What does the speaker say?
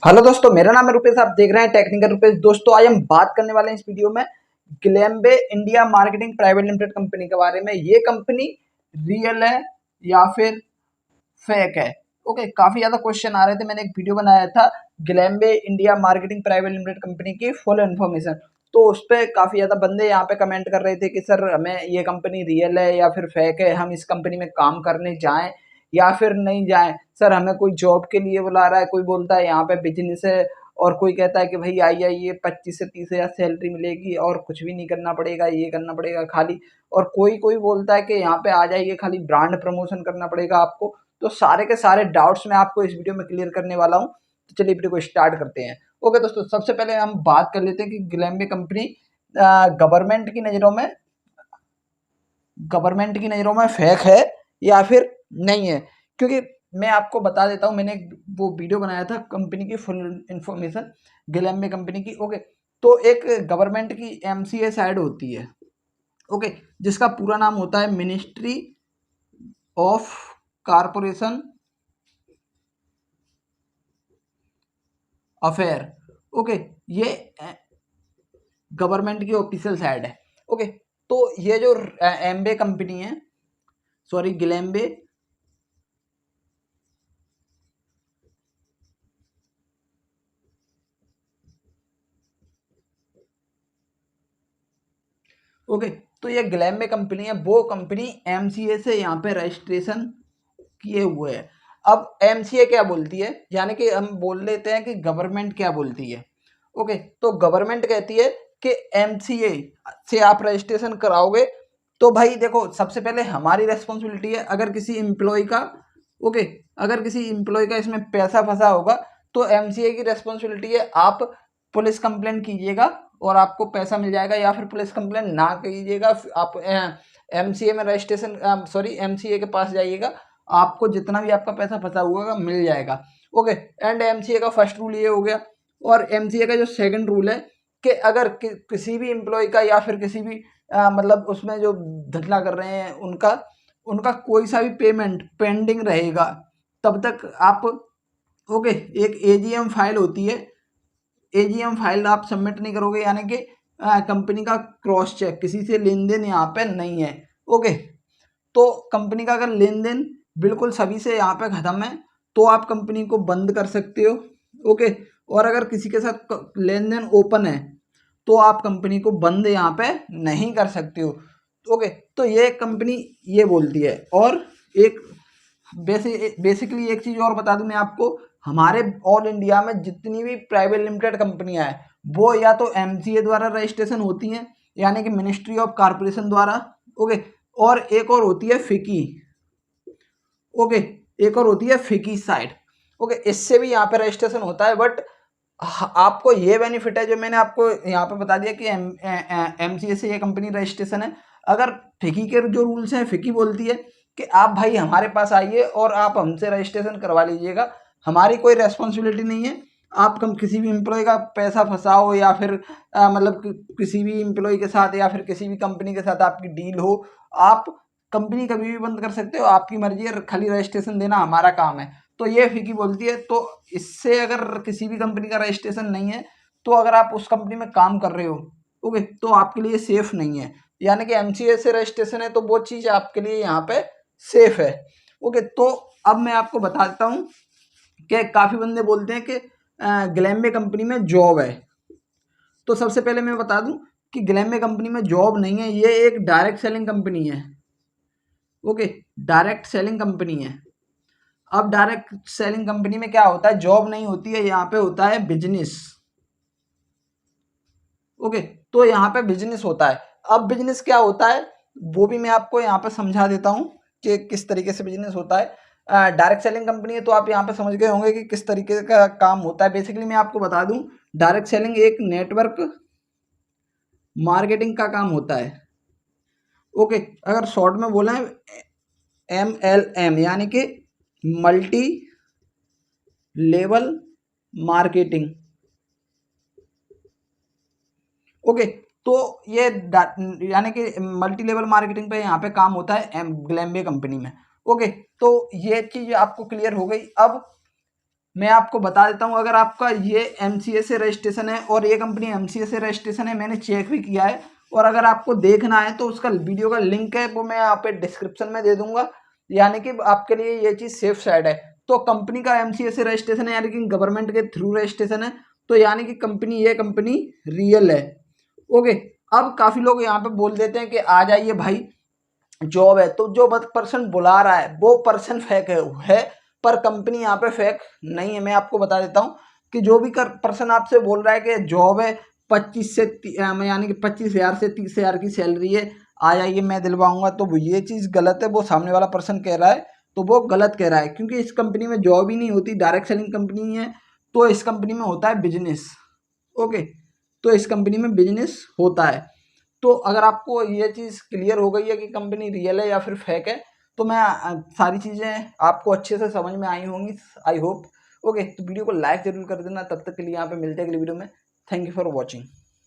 Hello दोस्तों, मेरा नाम है रुपेश। आप देख रहे हैं टेक्निकल रुपेश। दोस्तों, आज हम बात करने वाले हैं इस वीडियो में Glambe India marketing private limited company के बारे में। ये कंपनी रियल है या फिर फेक है? ओके, काफी ज्यादा क्वेश्चन आ रहे थे। मैंने एक वीडियो बनाया था Glambe India marketing private limited company की फुल इन्फॉर्मेशन, तो उस पर काफी ज्यादा बंदे यहाँ पे कमेंट कर रहे थे कि सर हमें ये कंपनी रियल है या फिर फेक है, हम इस कंपनी में काम करने जाएं या फिर नहीं जाएं। सर हमें कोई जॉब के लिए बुला रहा है, कोई बोलता है यहाँ पे बिजनेस है, और कोई कहता है कि भाई आइए 25 से 30 हज़ार सैलरी मिलेगी और कुछ भी नहीं करना पड़ेगा, ये करना पड़ेगा खाली। और कोई कोई बोलता है कि यहाँ पे आ जाइए, खाली ब्रांड प्रमोशन करना पड़ेगा आपको। तो सारे के सारे डाउट्स मैं आपको इस वीडियो में क्लियर करने वाला हूँ। तो चलिए वीडियो को स्टार्ट करते हैं। ओके दोस्तों, सबसे पहले हम बात कर लेते हैं कि ग्लेम्बे कंपनी गवर्नमेंट की नज़रों में फेक है या फिर नहीं है। क्योंकि मैं आपको बता देता हूँ, मैंने वो वीडियो बनाया था कंपनी की फुल इन्फॉर्मेशन ग्लेम्बे कंपनी की। ओके, तो एक गवर्नमेंट की एमसीए साइड होती है, ओके, जिसका पूरा नाम होता है ministry of corporation affair. Okay, ये गवर्नमेंट की ऑफिशियल साइड है। ओके, तो ये जो एम्बे कंपनी है, सॉरी ग्लेम्बे, ओके, तो ये ग्लेम्बे कंपनी है, वो कंपनी एमसीए से यहाँ पे रजिस्ट्रेशन किए हुए है। अब एमसीए क्या बोलती है, यानी कि हम बोल लेते हैं कि गवर्नमेंट क्या बोलती है। ओके, तो गवर्नमेंट कहती है कि एमसीए से आप रजिस्ट्रेशन कराओगे तो भाई देखो, सबसे पहले हमारी रेस्पॉन्सिबिलिटी है। अगर किसी एम्प्लॉय का, ओके, अगर किसी एम्प्लॉय का इसमें पैसा फंसा होगा तो एमसीए की रेस्पॉन्सिबिलिटी है, आप पुलिस कंप्लेंट कीजिएगा और आपको पैसा मिल जाएगा, या फिर पुलिस कंप्लेंट ना कीजिएगा, आप एमसीए में रजिस्ट्रेशन, सॉरी एमसीए के पास जाइएगा, आपको जितना भी आपका पैसा फंसा हुआ होगा मिल जाएगा। ओके, एंड एमसीए का फर्स्ट रूल ये हो गया। और एमसीए का जो सेकंड रूल है कि अगर किसी भी एम्प्लॉय का या फिर किसी भी मतलब उसमें जो धंधा कर रहे हैं उनका उनका कोई सा भी पेमेंट पेंडिंग रहेगा तब तक आप, ओके, एक एजीएम फाइल होती है, एजीएम फाइल आप सबमिट नहीं करोगे, यानी कि कंपनी का क्रॉस चेक, किसी से लेन देन यहाँ पे नहीं है। ओके, तो कंपनी का अगर लेन देन बिल्कुल सभी से यहाँ पे खत्म है तो आप कंपनी को बंद कर सकते हो। ओके, और अगर किसी के साथ लेन देन ओपन है तो आप कंपनी को बंद यहाँ पे नहीं कर सकते हो। ओके, तो ये कंपनी ये बोलती है। और एक बेसिकली एक चीज़ और बता दूं मैं आपको, हमारे ऑल इंडिया में जितनी भी प्राइवेट लिमिटेड कंपनियां हैं वो या तो एमसीए द्वारा रजिस्ट्रेशन होती हैं, यानी कि मिनिस्ट्री ऑफ कारपोरेशन द्वारा। ओके, और एक और होती है फिकी। ओके, एक और होती है फिकी साइड। ओके, इससे भी यहाँ पे रजिस्ट्रेशन होता है, बट आपको ये बेनिफिट है जो मैंने आपको यहाँ पे बता दिया कि एमसीए से ये कंपनी रजिस्ट्रेशन है। अगर फिकी के जो रूल्स हैं, फिकी बोलती है कि आप भाई हमारे पास आइए और आप हमसे रजिस्ट्रेशन करवा लीजिएगा, हमारी कोई रेस्पॉन्सिबिलिटी नहीं है। आप कम किसी भी एम्प्लॉय का पैसा फंसाओ या फिर मतलब किसी भी एम्प्लॉय के साथ या फिर किसी भी कंपनी के साथ आपकी डील हो, आप कंपनी कभी भी बंद कर सकते हो, आपकी मर्जी है, खाली रजिस्ट्रेशन देना हमारा काम है। तो ये फिकी बोलती है। तो इससे अगर किसी भी कंपनी का रजिस्ट्रेशन नहीं है तो अगर आप उस कंपनी में काम कर रहे हो, ओके, तो आपके लिए सेफ नहीं है। यानी कि एमसीए से रजिस्ट्रेशन है तो वो चीज़ आपके लिए यहाँ पे सेफ है। ओके, तो अब मैं आपको बताता हूँ कि काफ़ी बंदे बोलते हैं कि ग्लेम्बे कंपनी में जॉब है। तो सबसे पहले मैं बता दूं कि ग्लेम्बे कंपनी में जॉब नहीं है, ये एक डायरेक्ट सेलिंग कंपनी है। ओके, डायरेक्ट सेलिंग कंपनी है। अब डायरेक्ट सेलिंग कंपनी में क्या होता है, जॉब नहीं होती है, यहाँ पे होता है बिजनेस। ओके, तो यहाँ पे बिजनेस होता है। अब बिजनेस क्या होता है वो भी मैं आपको यहाँ पे समझा देता हूँ कि किस तरीके से बिजनेस होता है। डायरेक्ट सेलिंग कंपनी है तो आप यहाँ पे समझ गए होंगे कि किस तरीके का काम होता है। बेसिकली मैं आपको बता दूं, डायरेक्ट सेलिंग एक नेटवर्क मार्केटिंग का काम होता है। ओके, अगर शॉर्ट में बोला है MLM, यानी कि मल्टी लेवल मार्केटिंग। ओके, तो ये यानी कि मल्टी लेवल मार्केटिंग पे यहाँ पे काम होता है ग्लेम्बे कंपनी में। ओके, तो ये चीज आपको क्लियर हो गई। अब मैं आपको बता देता हूँ, अगर आपका ये एमसीए से रजिस्ट्रेशन है और ये कंपनी एमसीए से रजिस्ट्रेशन है, मैंने चेक भी किया है, और अगर आपको देखना है तो उसका वीडियो का लिंक है वो मैं यहाँ पे डिस्क्रिप्शन में दे दूंगा, यानी कि आपके लिए ये चीज़ सेफ साइड है। तो कंपनी का एमसीए से रजिस्ट्रेशन है, यानी कि गवर्नमेंट के थ्रू रजिस्ट्रेशन है, तो यानी कि कंपनी ये कंपनी रियल है। ओके। अब काफ़ी लोग यहाँ पे बोल देते हैं कि आ जाइए भाई जॉब है, तो जो पर्सन बुला रहा है वो पर्सन फेक है, पर कंपनी यहाँ पे फेक नहीं है। मैं आपको बता देता हूँ कि जो भी पर्सन आपसे बोल रहा है कि जॉब है 25 से यानी कि 25,000 से 30,000 की सैलरी है, आ जाइए मैं दिलवाऊंगा, तो वो ये चीज़ गलत है। वो सामने वाला पर्सन कह रहा है तो वो गलत कह रहा है, क्योंकि इस कंपनी में जॉब ही नहीं होती, डायरेक्ट सेलिंग कंपनी है। तो इस कंपनी में होता है बिजनेस। ओके। तो इस कंपनी में बिजनेस होता है। तो अगर आपको ये चीज़ क्लियर हो गई है कि कंपनी रियल है या फिर फेक है, तो मैं सारी चीज़ें आपको अच्छे से समझ में आई होंगी, आई होप। ओके, तो वीडियो को लाइक जरूर कर देना। तब तक के लिए यहाँ पे मिलते हैं अगली वीडियो में। Thank you for watching.